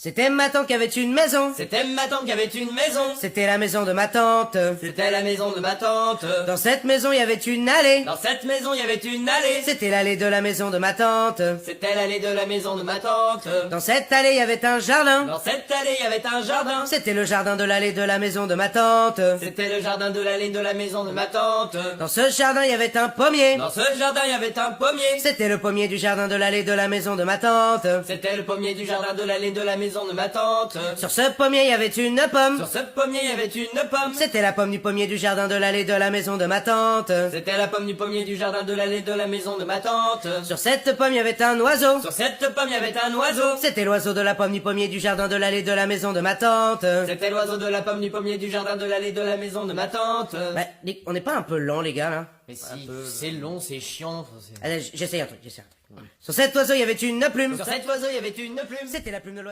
C'était ma tante qui avait une maison. C'était ma tante qui avait une maison. C'était la maison de ma tante. C'était la maison de ma tante. Dans cette maison, il y avait une allée. Dans cette maison, il y avait une allée. C'était l'allée de la maison de ma tante. C'était l'allée de la maison de ma tante. Dans cette allée, il y avait un jardin. Dans cette allée, il y avait un jardin. C'était le jardin de l'allée de la maison de ma tante. C'était le jardin de l'allée de la maison de ma tante. Dans ce jardin, il y avait un pommier. Dans ce jardin, il y avait un pommier. C'était le pommier du jardin de l'allée de la maison de ma tante. C'était le pommier du jardin de l'allée de la maison de ma tante. Sur ce pommier, il y avait une pomme. Sur ce pommier, il y avait une pomme. C'était la pomme du pommier du jardin de l'allée de la maison de ma tante. C'était la pomme du pommier du jardin de l'allée de la maison de ma tante. Sur cette pomme, il y avait un oiseau. Sur cette pomme, il y avait un oiseau. C'était l'oiseau de la pomme du pommier du jardin de l'allée de la maison de ma tante. C'était l'oiseau de la pomme du pommier du jardin de l'allée de la maison de ma tante. Bah, on n'est pas un peu lent, les gars, là? Mais si, c'est long, c'est chiant. Allez, j'essaye un truc. Sur cet oiseau, il y avait une plume. Sur cet oiseau, il y avait une plume. C'était la plume de l'oiseau.